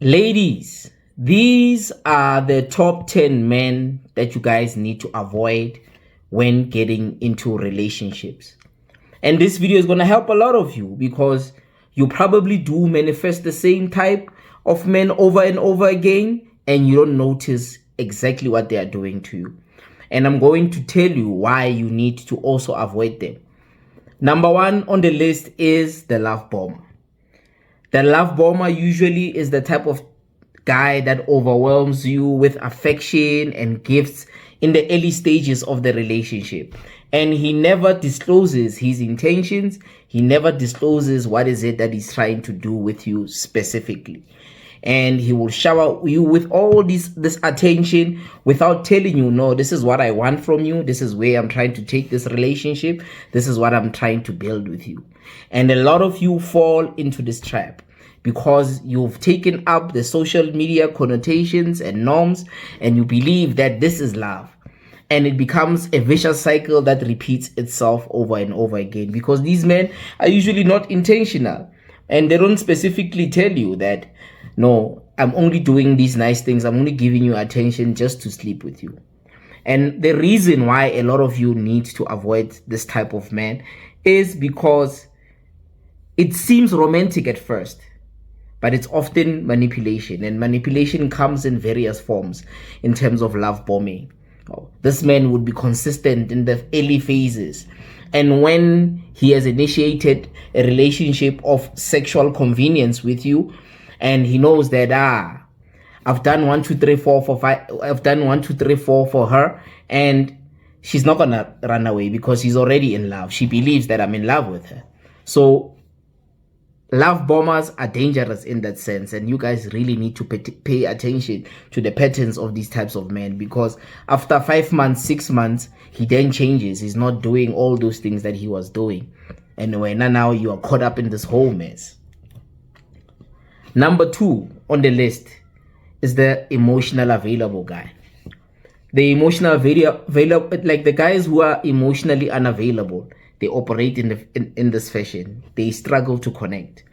Ladies, these are the top 10 men that you guys need to avoid when getting into relationships. And this video is going to help a lot of you because you probably do manifest the same type of men over and over again and you don't notice exactly what they are doing to you. And I'm going to tell you why you need to also avoid them. Number one on the list is the love bomber. The love bomber usually is the type of guy that overwhelms you with affection and gifts in the early stages of the relationship. And he never discloses his intentions. He never discloses what is it that he's trying to do with you specifically. And he will shower you with all this attention without telling you, no, this is what I want from you. This is where I'm trying to take this relationship. This is what I'm trying to build with you. And a lot of you fall into this trap because you've taken up the social media connotations and norms and you believe that this is love. And it becomes a vicious cycle that repeats itself over and over again because these men are usually not intentional and they don't specifically tell you that, no, I'm only doing these nice things. I'm only giving you attention just to sleep with you. And the reason why a lot of you need to avoid this type of man is because it seems romantic at first, but it's often manipulation. And manipulation comes in various forms in terms of love bombing. This man would be consistent in the early phases. And when he has initiated a relationship of sexual convenience with you, and he knows that, I've done 1, 2, 3, 4 for 5. I've done 1, 2, 3, 4 for her. And she's not going to run away because she's already in love. She believes that I'm in love with her. So love bombers are dangerous in that sense. And you guys really need to pay attention to the patterns of these types of men. Because after 5 months, 6 months, he then changes. He's not doing all those things that he was doing. And now you are caught up in this whole mess. Number 2 on the list is the emotional available guy. The emotional available, like the guys who are emotionally unavailable, they operate in this fashion. They struggle to connect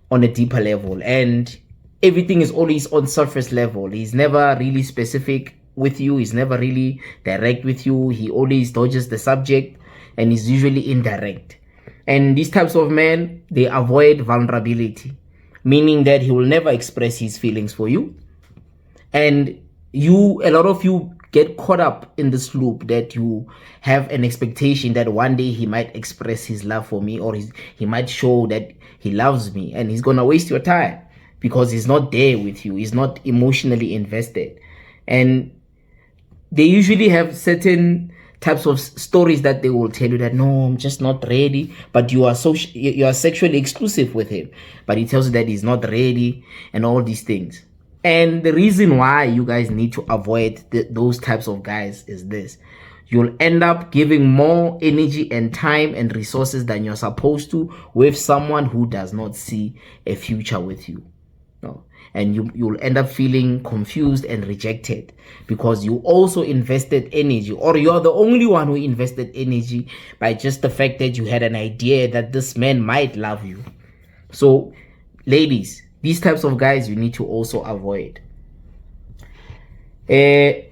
on a deeper level, and everything is always on surface level. He's never really specific with you. He's never really direct with you. He always dodges the subject, and he's usually indirect. And these types of men, they avoid vulnerability, meaning that he will never express his feelings for you. And a lot of you get caught up in this loop that you have an expectation that one day he might express his love for me, or he might show that he loves me, and he's gonna waste your time because he's not there with you. He's not emotionally invested. And they usually have certain types of stories that they will tell you that, no, I'm just not ready, but you are sexually exclusive with him, but he tells you that he's not ready and all these things. And the reason why you guys need to avoid those types of guys is this: you'll end up giving more energy and time and resources than you're supposed to with someone who does not see a future with you. No. And you'll end up feeling confused and rejected because you also invested energy, or you're the only one who invested energy by just the fact that you had an idea that this man might love you. So, ladies, these types of guys you need to also avoid.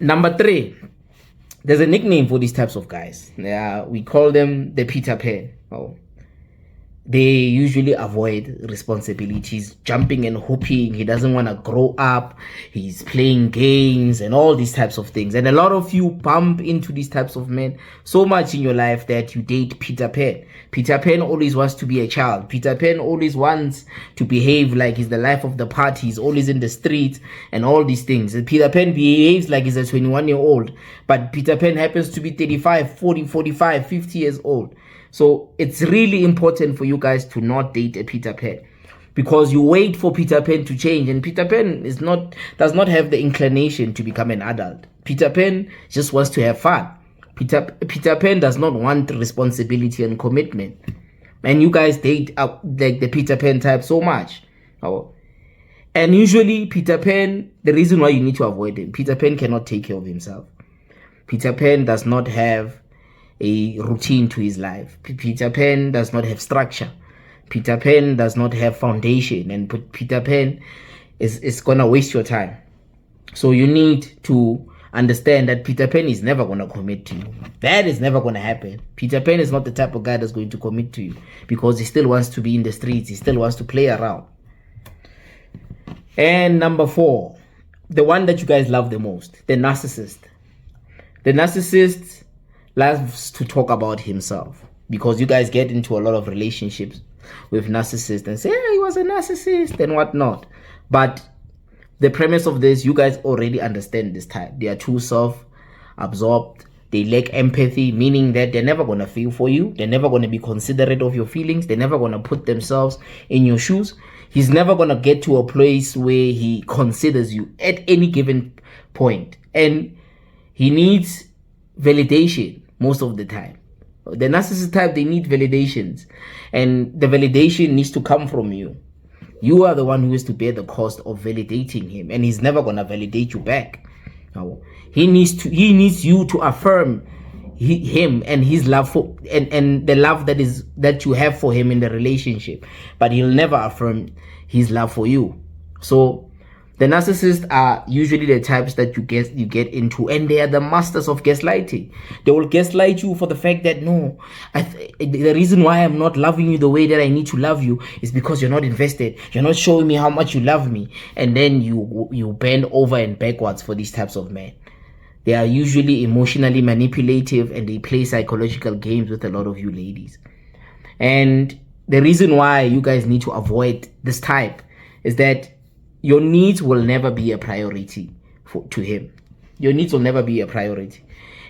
Number 3, there's a nickname for these types of guys. We call them the Peter Pan. They usually avoid responsibilities, jumping and hopping. He doesn't want to grow up. He's playing games and all these types of things. And a lot of you bump into these types of men so much in your life that you date Peter Pan. Peter Pan always wants to be a child. Peter Pan always wants to behave like he's the life of the party. He's always in the streets and all these things. And Peter Pan behaves like he's a 21-year-old. But Peter Pan happens to be 35, 40, 45, 50 years old. So it's really important for you guys to not date a Peter Pan, because you wait for Peter Pan to change, and Peter Pan does not have the inclination to become an adult. Peter Pan just wants to have fun. Peter Pan does not want responsibility and commitment. And you guys date like the Peter Pan type so much. And usually Peter Pan, the reason why you need to avoid him, Peter Pan cannot take care of himself. Peter Pan does not have a routine to his life. Peter Pan does not have structure. Peter Pan does not have foundation. And Peter Pan is gonna waste your time. So you need to understand that Peter Pan is never gonna commit to you. That is never gonna happen. Peter Pan is not the type of guy that's going to commit to you, because he still wants to be in the streets. He still wants to play around. And number 4, the one that you guys love the most, the narcissist. The narcissist loves to talk about himself, because you guys get into a lot of relationships with narcissists and say, hey, he was a narcissist and whatnot. But the premise of this, you guys already understand this type. They are too self-absorbed. They lack empathy, meaning that they're never going to feel for you. They're never going to be considerate of your feelings. They're never going to put themselves in your shoes. He's never going to get to a place where he considers you at any given point. And he needs validation most of the time. The narcissist type, they need validations. And the validation needs to come from you. You are the one who has to bear the cost of validating him, and he's never gonna validate you back. No. He needs you to affirm him and his love for and the love that you have for him in the relationship, but he'll never affirm his love for you. So the narcissists are usually the types that you get into, and they are the masters of gaslighting. They will gaslight you for the fact that no, the reason why I'm not loving you the way that I need to love you is because you're not invested. You're not showing me how much you love me, and then you bend over and backwards for these types of men. They are usually emotionally manipulative, and they play psychological games with a lot of you ladies. And the reason why you guys need to avoid this type is that your needs will never be a priority to him. Your needs will never be a priority.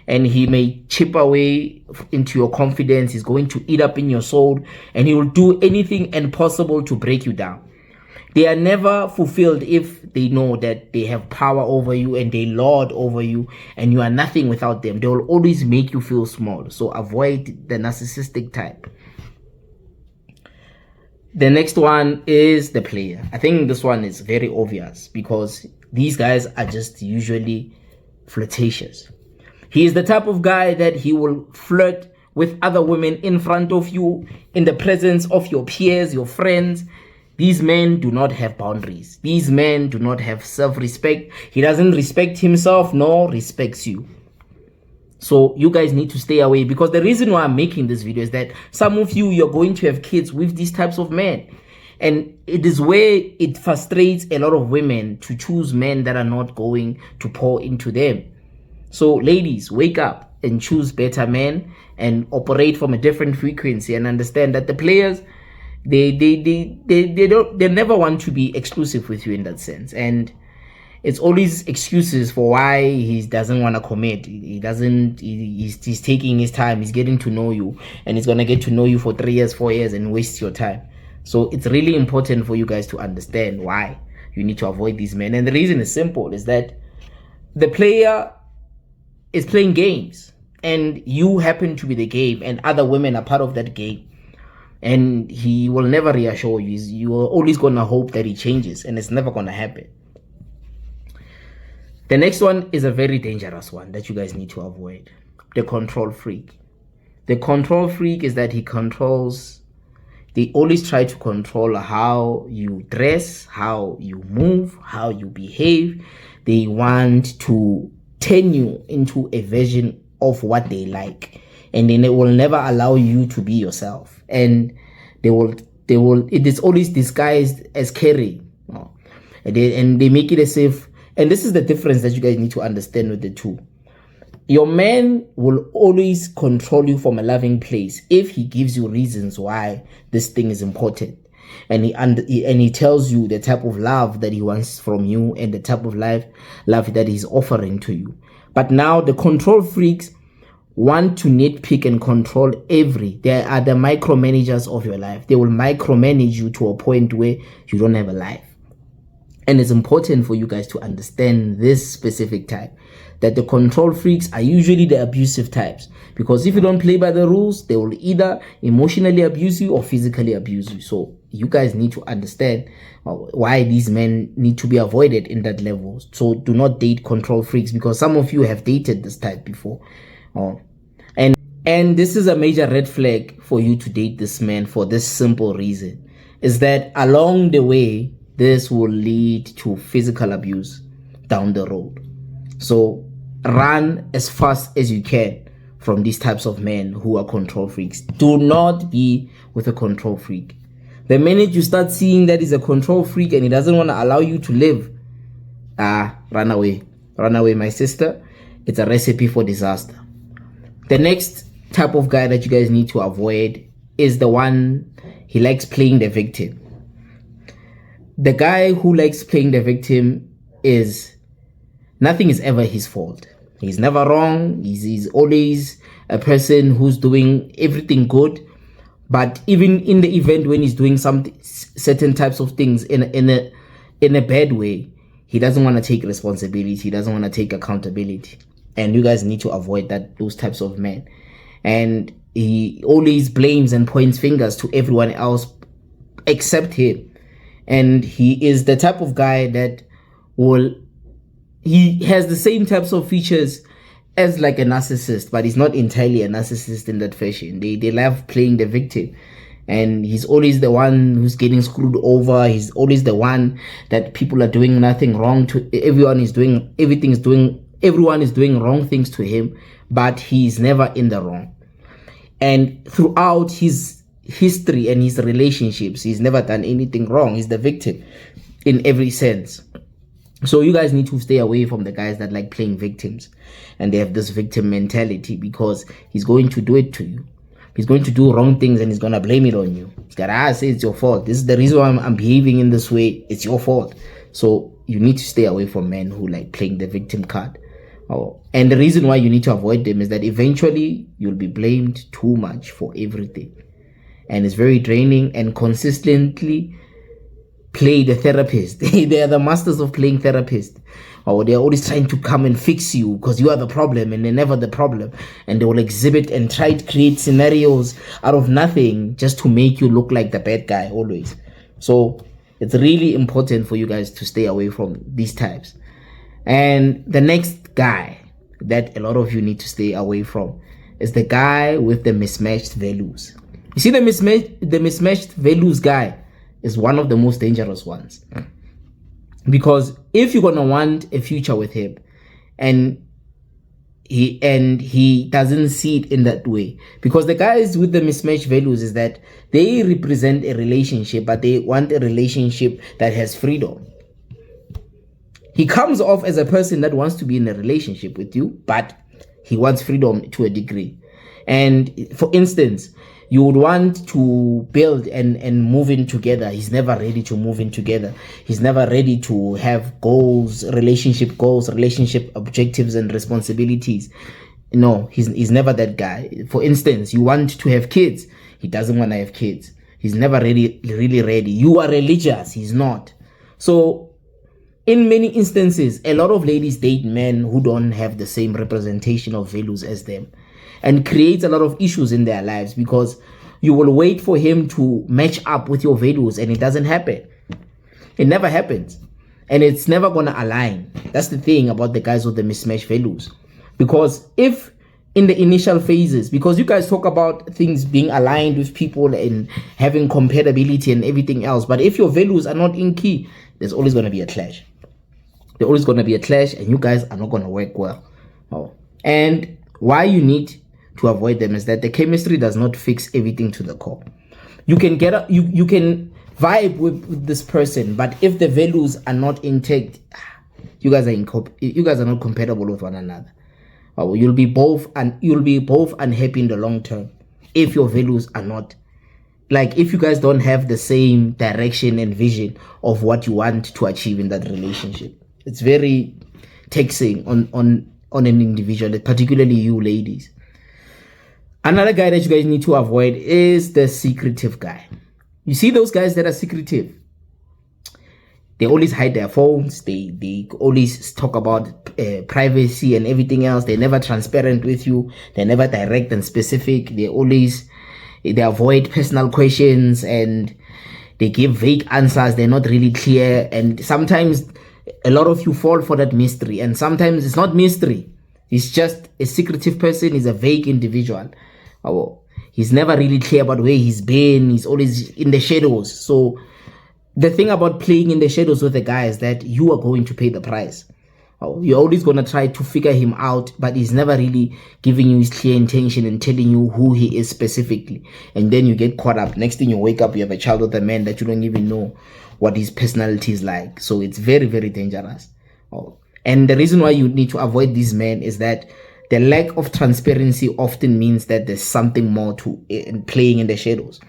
And he may chip away into your confidence. He's going to eat up in your soul, and he will do anything impossible to break you down. They are never fulfilled if they know that they have power over you and they lord over you, and you are nothing without them. They will always make you feel small. So avoid the narcissistic type. The next one is the player. I think this one is very obvious, because these guys are just usually flirtatious. He is the type of guy that he will flirt with other women in front of you, in the presence of your peers, your friends. These men do not have boundaries. These men do not have self-respect. He doesn't respect himself, nor respects you. So you guys need to stay away, because the reason why I'm making this video is that some of you're going to have kids with these types of men. And it is where it frustrates a lot of women to choose men that are not going to pour into them. So ladies, wake up and choose better men and operate from a different frequency, and understand that the players, they never want to be exclusive with you in that sense. And it's always excuses for why he doesn't want to commit. He's taking his time. He's getting to know you, and he's going to get to know you for 3 years, 4 years, and waste your time. So it's really important for you guys to understand why you need to avoid these men. And the reason is simple, is that the player is playing games, and you happen to be the game, and other women are part of that game. And he will never reassure you. You're always going to hope that he changes, and it's never going to happen. The next one is a very dangerous one that you guys need to avoid. The control freak. The control freak is that they always try to control how you dress, how you move, how you behave. They want to turn you into a version of what they like, and then they will never allow you to be yourself. And it is always disguised as caring. And they make it as if. And this is the difference that you guys need to understand with the two. Your man will always control you from a loving place if he gives you reasons why this thing is important. And he tells you the type of love that he wants from you, and the type of love that he's offering to you. But now the control freaks want to nitpick and control they are the micromanagers of your life. They will micromanage you to a point where you don't have a life. And it's important for you guys to understand this specific type, that the control freaks are usually the abusive types, because if you don't play by the rules, they will either emotionally abuse you or physically abuse you. So you guys need to understand why these men need to be avoided in that level. So do not date control freaks, because some of you have dated this type before. And this is a major red flag for you to date this man, for this simple reason, is that along the way, this will lead to physical abuse down the road. So run as fast as you can from these types of men who are control freaks. Do not be with a control freak. The minute you start seeing that he's a control freak and he doesn't want to allow you to live, run away. Run away, my sister. It's a recipe for disaster. The next type of guy that you guys need to avoid is the one, he likes playing the victim. The guy who likes playing the victim is, nothing is ever his fault. He's never wrong. He's always a person who's doing everything good. But even in the event when he's doing certain types of things in a bad way, he doesn't want to take responsibility. He doesn't want to take accountability. And you guys need to avoid those types of men. And he always blames and points fingers to everyone else except him. And he is the type of guy that he has the same types of features as like a narcissist, but he's not entirely a narcissist in that fashion. They love playing the victim. And he's always the one who's getting screwed over. He's always the one that people are doing nothing wrong to. Everyone is doing wrong things to him, but he's never in the wrong. And throughout his history and his relationships, he's never done anything wrong. He's the victim in every sense. So you guys need to stay away from the guys that like playing victims and they have this victim mentality, because he's going to do it to you. He's going to do wrong things and he's going to blame it on you. He's going to say it's your fault. This is the reason why I'm behaving in this way. It's your fault. So you need to stay away from men who like playing the victim card. And the reason why you need to avoid them is that eventually you'll be blamed too much for everything. And it's very draining, and consistently play the therapist. They are the masters of playing therapist. They're always trying to come and fix you because you are the problem and they're never the problem. And they will exhibit and try to create scenarios out of nothing just to make you look like the bad guy always. So it's really important for you guys to stay away from these types. And the next guy that a lot of you need to stay away from is the guy with the mismatched values. You see, the mismatched values guy is one of the most dangerous ones. Because if you're gonna want a future with him and he doesn't see it in that way, because the guys with the mismatched values is that they represent a relationship, but they want a relationship that has freedom. He comes off as a person that wants to be in a relationship with you, but he wants freedom to a degree. And for instance, you would want to build and move in together. He's never ready to move in together. He's never ready to have goals, relationship objectives and responsibilities. No, he's never that guy. For instance, you want to have kids. He doesn't want to have kids. He's never really ready. You are religious. He's not. So in many instances, a lot of ladies date men who don't have the same representation of values as them, and creates a lot of issues in their lives because you will wait for him to match up with your values and it doesn't happen. It never happens. And it's never going to align. That's the thing about the guys with the mismatched values. Because if in the initial phases, because you guys talk about things being aligned with people and having compatibility and everything else, but if your values are not in key, there's always going to be a clash. There's always going to be a clash and you guys are not going to work well. And why you need to avoid them is that the chemistry does not fix everything to the core. You can you can vibe with this person, but if the values are not intact, you guys are not compatible with one another. You'll be both unhappy in the long term if your values are not, like, if you guys don't have the same direction and vision of what you want to achieve in that relationship. It's very taxing on an individual, particularly you ladies. Another guy that you guys need to avoid is the secretive guy. You see those guys that are secretive? They always hide their phones. They always talk about privacy and everything else. They're never transparent with you. They're never direct and specific. They avoid personal questions and they give vague answers. They're not really clear. And sometimes a lot of you fall for that mystery. And sometimes it's not mystery. He's just a secretive person. He's a vague individual. He's never really clear about where he's been. He's always in the shadows. So the thing about playing in the shadows with the guy is that you are going to pay the price. You're always going to try to figure him out, but he's never really giving you his clear intention and telling you who he is specifically. And then you get caught up. Next thing you wake up, you have a child with a man that you don't even know what his personality is like. So it's very, very dangerous. And the reason why you need to avoid these men is that the lack of transparency often means that there's something more to playing in the shadows.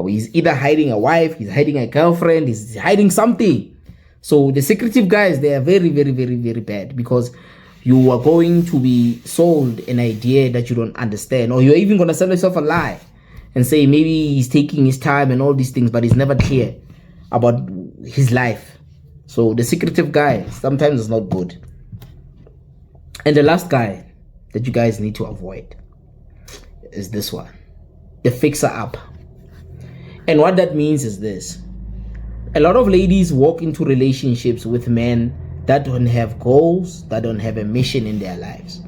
He's either hiding a wife, he's hiding a girlfriend, he's hiding something. So the secretive guys, they are very, very, very, very bad, because you are going to be sold an idea that you don't understand, or you're even going to sell yourself a lie and say maybe he's taking his time and all these things, but he's never clear about his life. So the secretive guy sometimes is not good. And the last guy that you guys need to avoid is this one, the fixer-up. And what that means is this: a lot of ladies walk into relationships with men that don't have goals, that don't have a mission in their lives.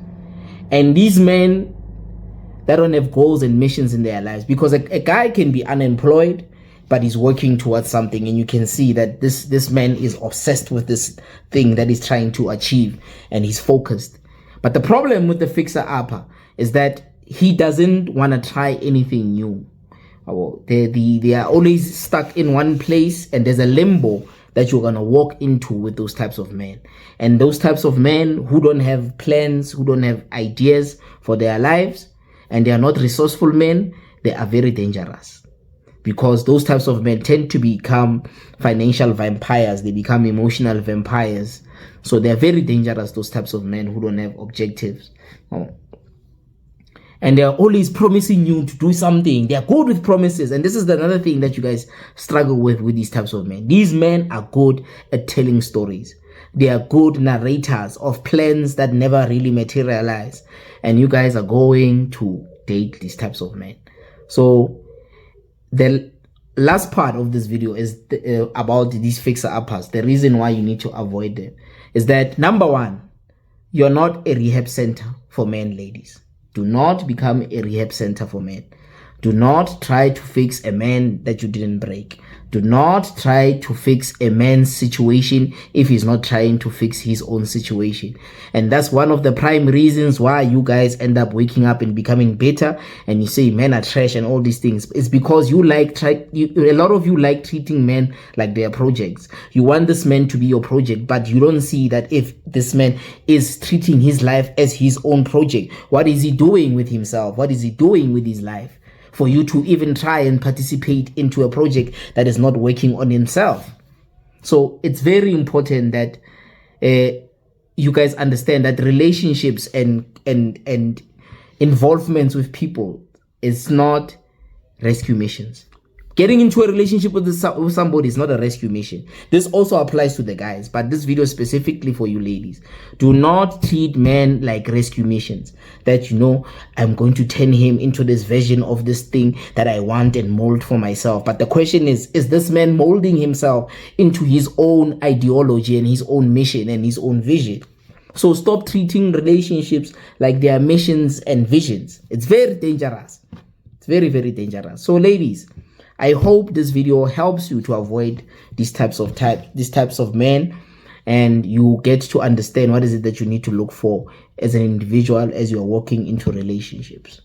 And these men that don't have goals and missions in their lives, because a guy can be unemployed, but he's working towards something, and you can see that this man is obsessed with this thing that he's trying to achieve, and he's focused. But the problem with the fixer-upper is that he doesn't want to try anything new. They are always stuck in one place, and there's a limbo that you're going to walk into with those types of men. And those types of men who don't have plans, who don't have ideas for their lives, and they are not resourceful men, they are very dangerous. Because those types of men tend to become financial vampires, they become emotional vampires. So they're very dangerous, those types of men who don't have objectives. And they're always promising you to do something. They're good with promises. And this is another thing that you guys struggle with these types of men. These men are good at telling stories. They are good narrators of plans that never really materialize. And you guys are going to date these types of men. So the last part of this video is about these fixer-uppers. The reason why you need to avoid them is that, number one, you're not a rehab center for men, ladies. Do not become a rehab center for men. Do not try to fix a man that you didn't break. Do not try to fix a man's situation if he's not trying to fix his own situation. And that's one of the prime reasons why you guys end up waking up and becoming better, and you say men are trash and all these things. It's because you a lot of you like treating men like they are projects. You want this man to be your project, but you don't see that if this man is treating his life as his own project, what is he doing with himself? What is he doing with his life? For you to even try and participate into a project that is not working on himself. So it's very important that you guys understand that relationships and involvements with people is not rescue missions. Getting into a relationship with somebody is not a rescue mission. This also applies to the guys, but this video is specifically for you ladies. Do not treat men like rescue missions. That, I'm going to turn him into this version of this thing that I want and mold for myself. But the question is this man molding himself into his own ideology and his own mission and his own vision? So stop treating relationships like they are missions and visions. It's very dangerous. It's very, very dangerous. So ladies, I hope this video helps you to avoid these types of men, and you get to understand what is it that you need to look for as an individual as you're walking into relationships.